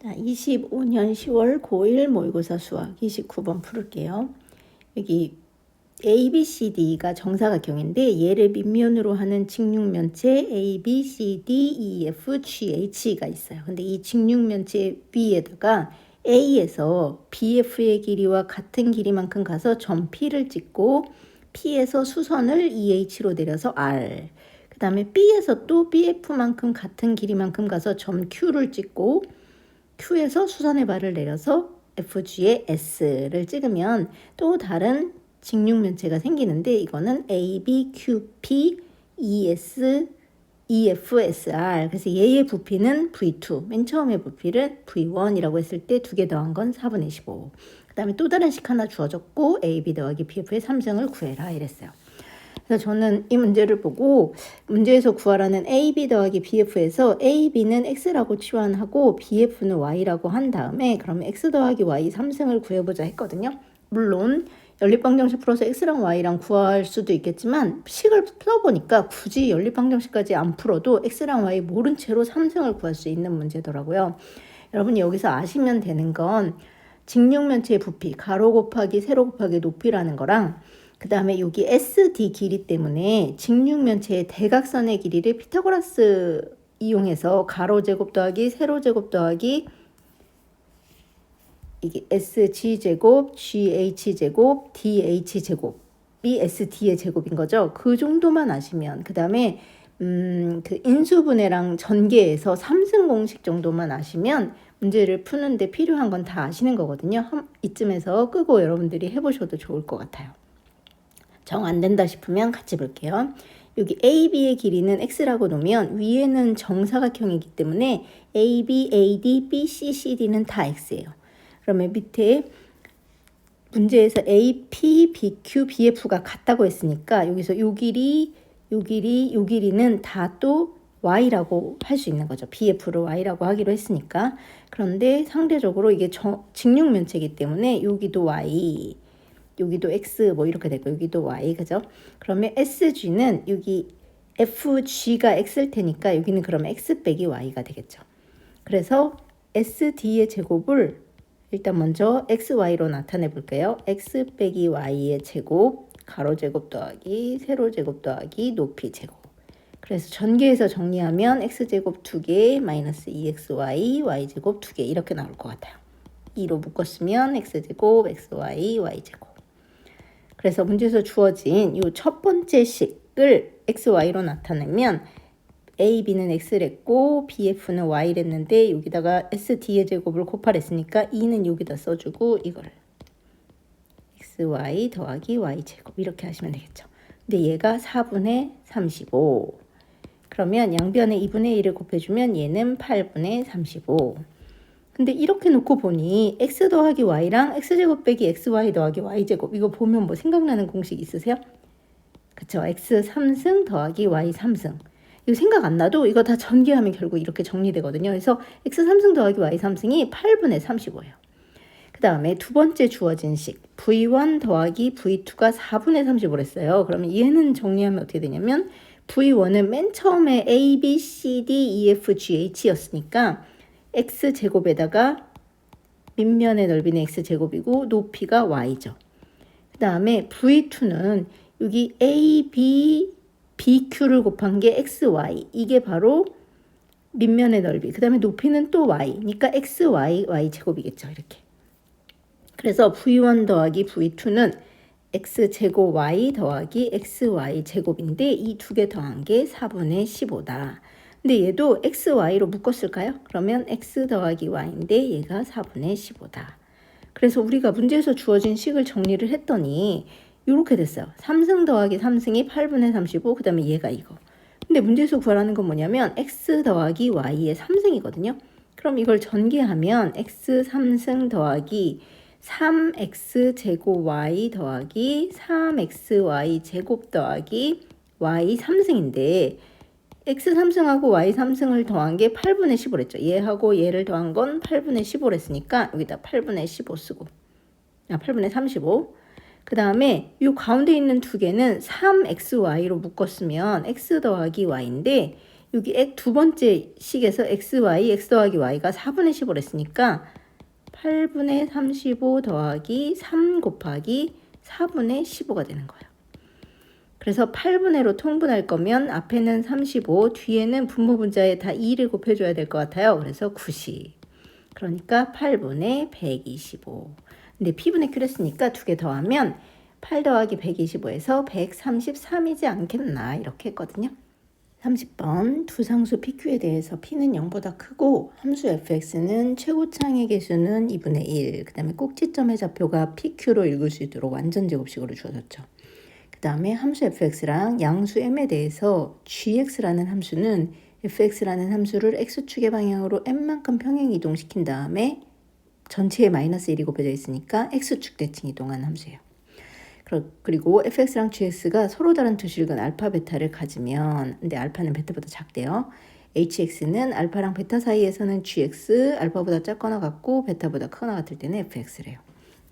25년 10월 고1 모의고사 수학 29번 풀을게요. 여기 A, B, C, D가 정사각형인데 얘를 밑면으로 하는 직육면체 A, B, C, D, E, F, G, H가 있어요. 근데 이 직육면체 B에다가 A에서 BF의 길이와 같은 길이만큼 가서 점 P를 찍고 P에서 수선을 EH로 내려서 R, 그 다음에 B에서 또 BF만큼 같은 길이만큼 가서 점 Q를 찍고 Q에서 수선의 발을 내려서 FG의 S를 찍으면 또 다른 직육면체가 생기는데 이거는 ABQP ES EFSR. 그래서 얘의 부피는 V2, 맨 처음에 부피를 V1이라고 했을 때 두 개 더한 건 4분의 15. 그 다음에 또 다른 식 하나 주어졌고 AB 더하기 BF의 3승을 구해라 이랬어요. 그래서 저는 이 문제를 보고 문제에서 구하라는 AB 더하기 BF에서 AB는 X라고 치환하고 BF는 Y라고 한 다음에 그러면 X 더하기 Y 3승을 구해보자 했거든요. 물론 연립방정식 풀어서 X랑 Y랑 구할 수도 있겠지만 식을 써보니까 굳이 연립방정식까지 안 풀어도 X랑 Y 모른 채로 3승을 구할 수 있는 문제더라고요. 여러분이 여기서 아시면 되는 건 직육면체의 부피, 가로 곱하기 세로 곱하기 높이라는 거랑 그 다음에 여기 SD 길이 때문에 직육면체의 대각선의 길이를 피타고라스 이용해서 가로제곱 더하기 세로제곱 더하기 이게 SG제곱, GH제곱, DH제곱이 SD의 제곱인 거죠. 그 정도만 아시면 그 다음에 그 인수분해랑 전개해서 3승 공식 정도만 아시면 문제를 푸는데 필요한 건 다 아시는 거거든요. 이쯤에서 끄고 여러분들이 해보셔도 좋을 것 같아요. 정 안 된다 싶으면 같이 볼게요. 여기 AB의 길이는 X라고 놓으면 위에는 정사각형이기 때문에 AB, AD, BC, CD는 다 X예요. 그러면 밑에 문제에서 AP, BQ, BF가 같다고 했으니까 여기서 요 길이는 다 또 Y라고 할 수 있는 거죠. BF를 Y라고 하기로 했으니까. 그런데 상대적으로 이게 직육면체이기 때문에 여기도 Y, 여기도 X 뭐 이렇게 되고 여기도 Y, 그죠? 그러면 SG는 여기 FG가 X일 테니까 여기는 그러면 X 빼기 Y가 되겠죠. 그래서 SD의 제곱을 일단 먼저 XY로 나타내 볼게요. X 빼기 Y의 제곱, 가로제곱 더하기 세로제곱 더하기 높이 제곱. 그래서 전개해서 정리하면 X제곱 2개 마이너스 2XY, Y제곱 2개 이렇게 나올 것 같아요. 2로 묶었으면 X제곱, XY, Y제곱. 그래서 문제에서 주어진 이 첫 번째 식을 XY로 나타내면 A, B는 X랬고 BF는 Y랬는데 여기다가 SD의 제곱을 곱하랬으니까 2는 여기다 써주고 이걸 XY 더하기 Y제곱 이렇게 하시면 되겠죠. 근데 얘가 4분의 35. 그러면 양변에 2분의 1을 곱해주면 얘는 8분의 35. 근데 이렇게 놓고 보니 x 더하기 y랑 x제곱 빼기 xy 더하기 y제곱 이거 보면 뭐 생각나는 공식 있으세요? 그쵸? x 3승 더하기 y 3승. 이거 생각 안 나도 이거 다 전개하면 결국 이렇게 정리되거든요. 그래서 x 3승 더하기 y 3승이 8분의 35예요. 그 다음에 두 번째 주어진 식 v1 더하기 v2가 4분의 35를 했어요. 그러면 얘는 정리하면 어떻게 되냐면 v1은 맨 처음에 a, b, c, d, e, f, g, h였으니까 x제곱에다가 밑면의 넓이는 x제곱이고 높이가 y죠. 그 다음에 v2는 여기 a, b, bq를 곱한 게 xy. 이게 바로 밑면의 넓이. 그 다음에 높이는 또 y. 그러니까 xy, y제곱이겠죠. 이렇게. 그래서 v1 더하기 v2는 x제곱 y 더하기 xy제곱인데 이 두 개 더한 게 4분의 15다. 근데 얘도 xy로 묶었을까요? 그러면 x 더하기 y인데 얘가 4분의 15다. 그래서 우리가 문제에서 주어진 식을 정리를 했더니 이렇게 됐어요. 3승 더하기 3승이 8분의 35, 그 다음에 얘가 이거. 근데 문제에서 구하라는 건 뭐냐면 x 더하기 y의 3승이거든요. 그럼 이걸 전개하면 x 3승 더하기 3x 제곱 y 더하기 3xy 제곱 더하기 y 3승인데 x 3승하고 y 3승을 더한 게 8분의 15랬죠. 얘하고 얘를 더한 건 8분의 15랬으니까 여기다 8분의 15 쓰고 8분의 35. 그 다음에 이 가운데 있는 두 개는 3xy로 묶었으면 x 더하기 y인데 여기 두 번째 식에서 xy, x 더하기 y가 4분의 15를 했으니까 8분의 35 더하기 3 곱하기 4분의 15가 되는 거예요. 그래서 8분의로 통분할 거면 앞에는 35, 뒤에는 분모 분자에 다 2를 곱해줘야 될 것 같아요. 그래서 90. 그러니까 8분의 125. 근데 P분의 Q를 했으니까 두 개 더하면 8 더하기 125에서 133이지 않겠나 이렇게 했거든요. 30번 두 상수 PQ에 대해서 P는 0보다 크고 함수 fx는 최고창의 개수는 2분의 1, 그 다음에 꼭지점의 좌표가 PQ로 읽을 수 있도록 완전 제곱식으로 주어졌죠. 그 다음에 함수 fx랑 양수 m에 대해서 gx라는 함수는 fx라는 함수를 x축의 방향으로 m만큼 평행 이동시킨 다음에 전체에 마이너스 1이 곱해져 있으니까 x축 대칭 이동한 함수예요. 그리고 fx랑 gx가 서로 다른 두 실근 알파 베타를 가지면, 근데 알파는 베타보다 작대요. hx는 알파랑 베타 사이에서는 gx, 알파보다 작거나 같고 베타보다 크거나 같을 때는 fx래요.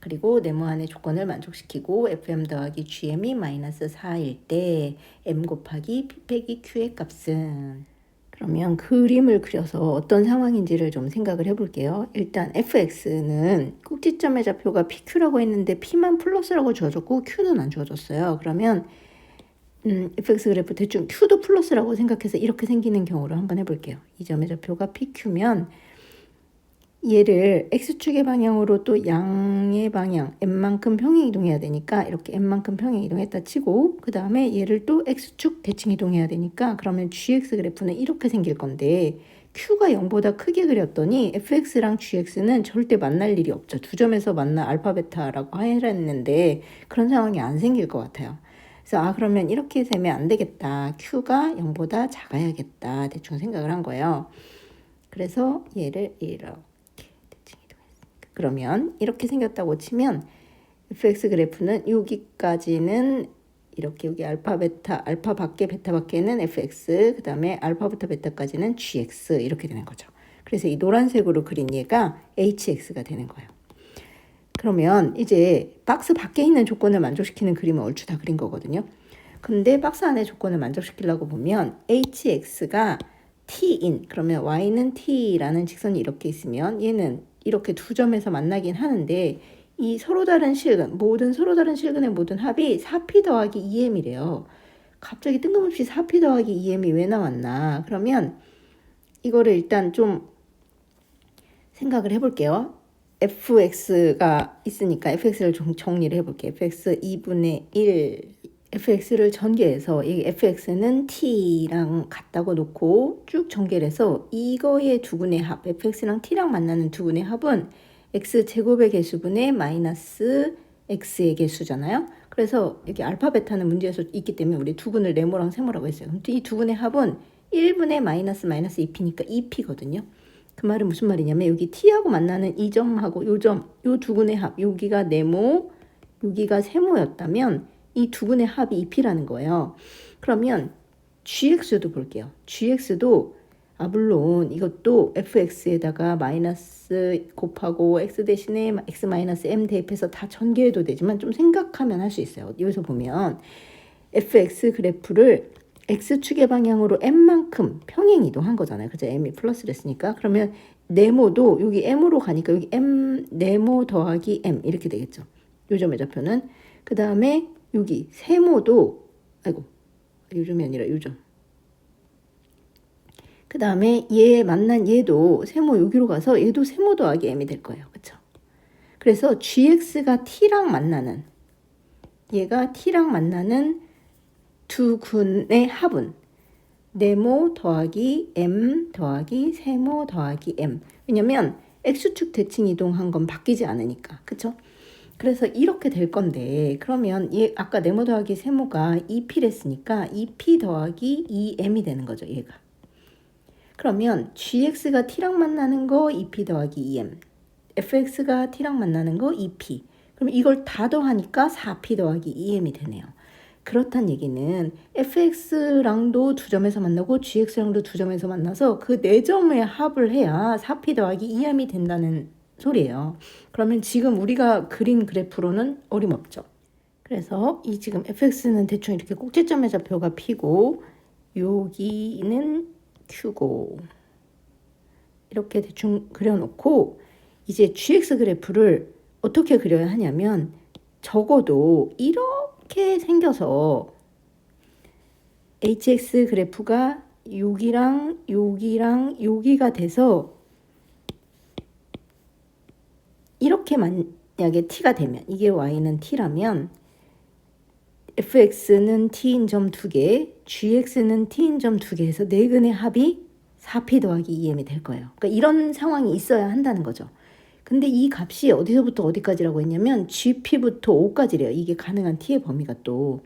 그리고 네모안의 조건을 만족시키고 fm 더하기 gm이 마이너스 4일 때 m 곱하기 p 빼기 q의 값은, 그러면 그림을 그려서 어떤 상황인지를 좀 생각을 해볼게요. 일단 fx는 꼭지점의 좌표가 pq라고 했는데 p만 플러스라고 주어졌고 q는 안 주어졌어요. 그러면 fx 그래프 대충 q도 플러스라고 생각해서 이렇게 생기는 경우를 한번 해볼게요. 이 점의 좌표가 pq면 얘를 x축의 방향으로 또 양의 방향 m만큼 평행 이동해야 되니까 이렇게 m만큼 평행 이동했다 치고, 그 다음에 얘를 또 x축 대칭 이동해야 되니까 그러면 gx 그래프는 이렇게 생길 건데, q가 0보다 크게 그렸더니 fx랑 gx는 절대 만날 일이 없죠. 두 점에서 만나 알파 베타라고 했는데 그런 상황이 안 생길 것 같아요. 그래서 그러면 이렇게 되면 안 되겠다, q가 0보다 작아야겠다 대충 생각을 한 거예요. 그래서 얘를 이렇게 그러면 이렇게 생겼다고 치면 fx 그래프는 여기까지는 이렇게, 여기 알파 베타, 알파 밖에 베타 밖에는 fx, 그 다음에 알파부터 베타까지는 gx 이렇게 되는 거죠. 그래서 이 노란색으로 그린 얘가 hx가 되는 거예요. 그러면 이제 박스 밖에 있는 조건을 만족시키는 그림은 얼추 다 그린 거거든요. 근데 박스 안에 조건을 만족시키려고 보면 hx가 t인, 그러면 y는 t라는 직선이 이렇게 있으면 얘는 이렇게 두 점에서 만나긴 하는데, 이 서로 다른 실근, 서로 다른 실근의 모든 합이 4p 더하기 2m이래요. 갑자기 뜬금없이 4p 더하기 2m이 왜 나왔나? 그러면 이거를 일단 좀 생각을 해볼게요. fx가 있으니까 fx를 좀 정리를 해볼게요. fx 2분의 1, fx를 전개해서 이 fx는 t랑 같다고 놓고 쭉 전개를 해서 이거의 두근의 합, fx랑 t랑 만나는 두근의 합은 x제곱의 개수분의 마이너스 x의 개수잖아요. 그래서 여기 알파 베타는 문제에서 있기 때문에 우리 두근을 네모랑 세모라고 했어요. 이 두근의 합은 1분의 마이너스 2p니까 2p거든요. 그 말은 무슨 말이냐면 여기 t하고 만나는 이 점하고 요 점, 요 두근의 합, 여기가 네모, 여기가 세모였다면 이 두근의 합이 2p라는 거예요. 그러면 gx도 볼게요. gx도 물론 이것도 fx에다가 마이너스 곱하고 x 대신에 x 마이너스 m 대입해서 다 전개해도 되지만 좀 생각하면 할 수 있어요. 여기서 보면 fx 그래프를 x축의 방향으로 m만큼 평행 이동한 거잖아요. 그죠? m이 플러스를 했으니까. 그러면 네모도 여기 m으로 가니까 여기 m 네모 더하기 m 이렇게 되겠죠. 요 점의 좌표는. 그 다음에 여기 세모도, 요점이 아니라 요점. 그 다음에 얘 만난 얘도 세모 여기로 가서 얘도 세모 더하기 m이 될 거예요. 그쵸? 그래서 gx가 t랑 만나는, 얘가 t랑 만나는 두 근의 합은 네모 더하기 m 더하기 세모 더하기 m. 왜냐면 x축 대칭 이동한 건 바뀌지 않으니까. 그쵸? 그래서 이렇게 될 건데, 그러면 얘 아까 네모 더하기 세모가 2p랬으니까 2p 더하기 2m이 되는 거죠, 얘가. 그러면 gx가 t랑 만나는 거 2p 더하기 2m, fx가 t랑 만나는 거 2p. 그럼 이걸 다 더하니까 4p 더하기 2m이 되네요. 그렇단 얘기는 fx랑도 두 점에서 만나고 gx랑도 두 점에서 만나서 그 네 점의 합을 해야 4p 더하기 2m이 된다는 소리예요. 그러면 지금 우리가 그린 그래프로는 어림없죠. 그래서 이 지금 fx는 대충 이렇게 꼭지점의 좌표가 p고 여기는 Q고 이렇게 대충 그려놓고 이제 GX 그래프를 어떻게 그려야 하냐면 적어도 이렇게 생겨서 HX 그래프가 여기랑 여기랑 여기가 돼서 이렇게 만약에 T가 되면 이게 Y는 T라면 fx는 t인 점 2개, gx는 t인 점 2개 해서 네 근의 합이 4p 더하기 2m이 될 거예요. 그러니까 이런 상황이 있어야 한다는 거죠. 근데 이 값이 어디서부터 어디까지라고 했냐면 gp부터 5까지래요. 이게 가능한 t의 범위가 또.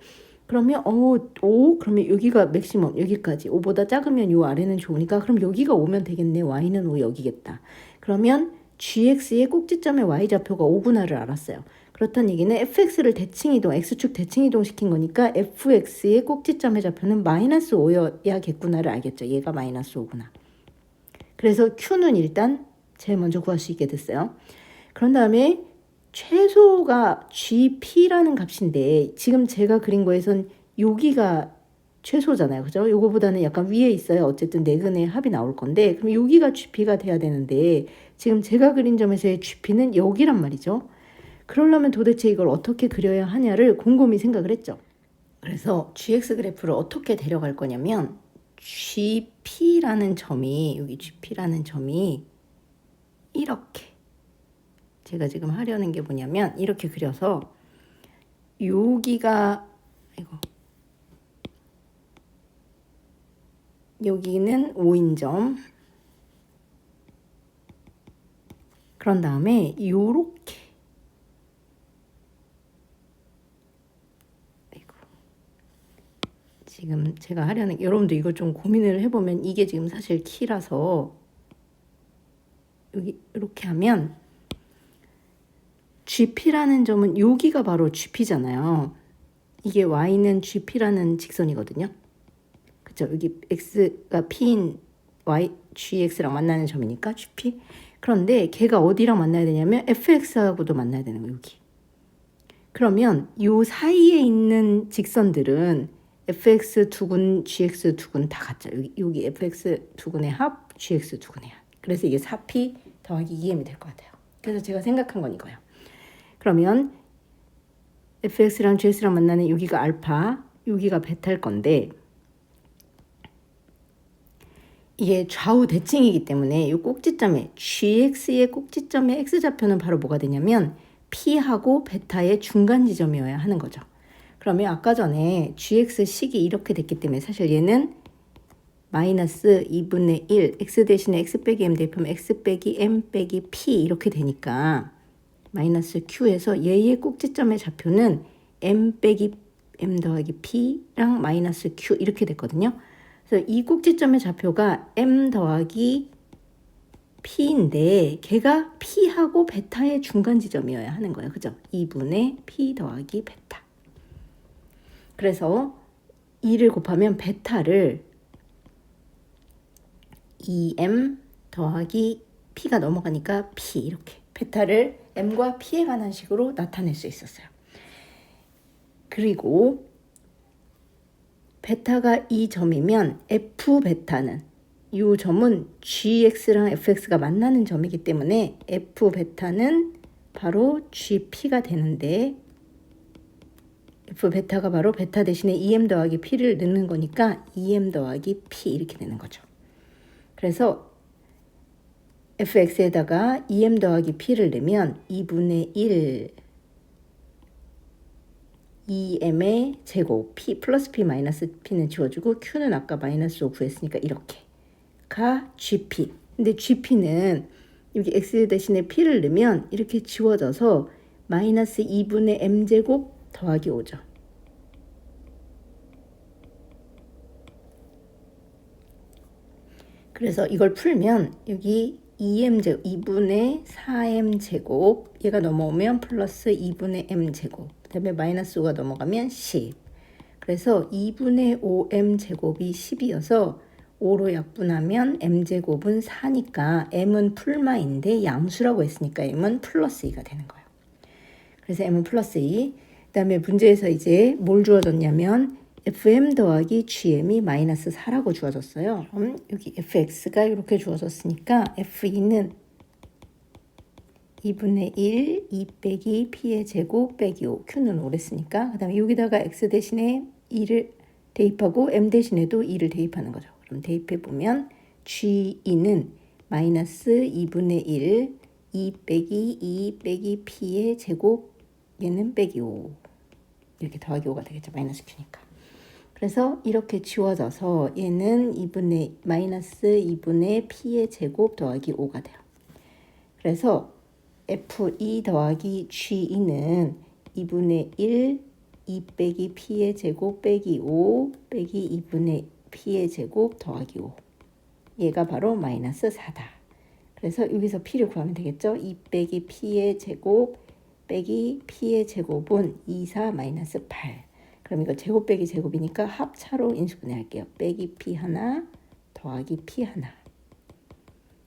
그러면 5 그러면 여기가 맥시멈 여기까지 5보다 작으면 요 아래는 좋으니까 그럼 여기가 5면 되겠네. y는 5 여기겠다. 그러면 gx의 꼭지점의 y좌표가 5구나를 알았어요. 그렇다는 얘기는 fx를 대칭이동, x축 대칭이동 시킨 거니까 fx의 꼭지점의 좌표는 마이너스 5여야겠구나를 알겠죠. 얘가 마이너스 5구나. 그래서 q는 일단 제일 먼저 구할 수 있게 됐어요. 그런 다음에 최소가 gp라는 값인데 지금 제가 그린 거에선 여기가 최소잖아요. 그죠? 요거보다는 약간 위에 있어요. 어쨌든 네 근의 합이 나올 건데 그럼 여기가 gp가 돼야 되는데 지금 제가 그린 점에서의 gp는 여기란 말이죠. 그러려면 도대체 이걸 어떻게 그려야 하냐를 곰곰이 생각을 했죠. 그래서 GX 그래프를 어떻게 데려갈 거냐면 GP라는 점이 여기 GP라는 점이 이렇게 제가 지금 하려는 게 뭐냐면 이렇게 그려서 여기가 여기는 5인 점 그런 다음에 요렇게 지금 제가 하려는 여러분도 이걸 좀 고민을 해보면 이게 지금 사실 키라서 여기 이렇게 하면 GP라는 점은 여기가 바로 GP잖아요. 이게 Y는 GP라는 직선이거든요. 그쵸? 여기 X가 P인 Y, GX랑 만나는 점이니까 GP. 그런데 걔가 어디랑 만나야 되냐면 FX하고도 만나야 되는 거예요. 여기. 그러면 요 사이에 있는 직선들은 fx 두근, gx 두근 다 같죠. 여기 fx 두근의 합, gx 두근의 합. 그래서 이게 4p 더하기 2m이 될 것 같아요. 그래서 제가 생각한 건 이거예요. 그러면 fx랑 gx랑 만나는 여기가 알파, 여기가 베타일 건데 이게 좌우 대칭이기 때문에 이 꼭지점에 gx의 꼭지점의 x좌표는 바로 뭐가 되냐면 p하고 베타의 중간 지점이어야 하는 거죠. 그러면 아까 전에 gx식이 이렇게 됐기 때문에 사실 얘는 마이너스 2분의 1 x 대신에 x 빼기 m 대입하면 x 빼기 m 빼기 p 이렇게 되니까 마이너스 q에서 얘의 꼭지점의 좌표는 m 빼기 m 더하기 p랑 마이너스 q 이렇게 됐거든요. 그래서 이 꼭지점의 좌표가 m 더하기 p인데 걔가 p하고 베타의 중간 지점이어야 하는 거예요. 그죠? 2분의 p 더하기 베타. 그래서 2를 곱하면 베타를 2m 더하기 p가 넘어가니까 p 이렇게 베타를 m과 p에 관한 식으로 나타낼 수 있었어요. 그리고 베타가 이 점이면 f 베타는 이 점은 gx랑 fx가 만나는 점이기 때문에 f 베타는 바로 gp가 되는데 f 베타가 바로 베타 대신에 2m 더하기 p를 넣는 거니까 2m 더하기 p 이렇게 되는 거죠. 그래서 fx에다가 2m 더하기 p를 넣으면 2분의 1 2m의 제곱 p 플러스 p 마이너스 p는 지워주고 q는 아까 마이너스 5 구했으니까 이렇게가 gp. 근데 gp는 여기 x 대신에 p를 넣으면 이렇게 지워져서 마이너스 2분의 m제곱 더하기 5죠. 그래서 이걸 풀면 여기 2m제곱 2분의 4m제곱 얘가 넘어오면 플러스 2분의 m제곱 그 다음에 마이너스 5가 넘어가면 10. 그래서 2분의 5m제곱이 10이어서 5로 약분하면 m제곱은 4니까 m은 풀마인데 양수라고 했으니까 m은 플러스 2가 되는 거예요. 그래서 m은 플러스 2. 그 다음에 문제에서 이제 뭘 주어졌냐면 fm 더하기 gm이 마이너스 4라고 주어졌어요. 그럼 여기 fx가 이렇게 주어졌으니까 fe는 2분의 1, 2 빼기 p의 제곱 빼기 5, q는 5랬으니까 그 다음에 여기다가 x 대신에 2를 대입하고 m 대신에도 2를 대입하는 거죠. 그럼 대입해보면 g는 마이너스 2분의 1, 2 빼기 2 빼기 p의 제곱 얘는 빼기 5 이렇게 더하기 5가 되겠죠. 마이너스 q니까. 그래서 이렇게 지워져서 얘는 마이너스 2분의 p의 제곱 더하기 5가 돼요. 그래서 f2 더하기 g는 2분의 1, 2 빼기 p의 제곱 빼기 5 빼기 2분의 p의 제곱 더하기 5. 얘가 바로 마이너스 4다. 그래서 여기서 p를 구하면 되겠죠. 2 빼기 p의 제곱 빼기 p의 제곱은 2, 4 마이너스 8. 그럼 이거 제곱 빼기 제곱이니까 합차로 인수분해 할게요. 빼기 p 하나 더하기 p 하나.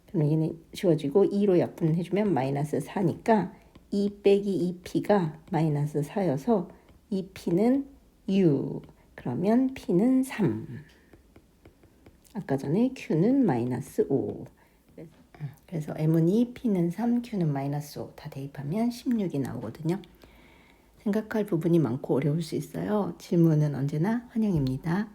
그럼 얘는 지워지고 2로 약분해주면 마이너스 4니까 2 빼기 2p가 마이너스 4여서 2p는 6. 그러면 p는 3. 아까 전에 q는 마이너스 5. 그래서 m은 2, p는 3, q는 마이너스 5. 다 대입하면 16이 나오거든요. 생각할 부분이 많고 어려울 수 있어요. 질문은 언제나 환영입니다.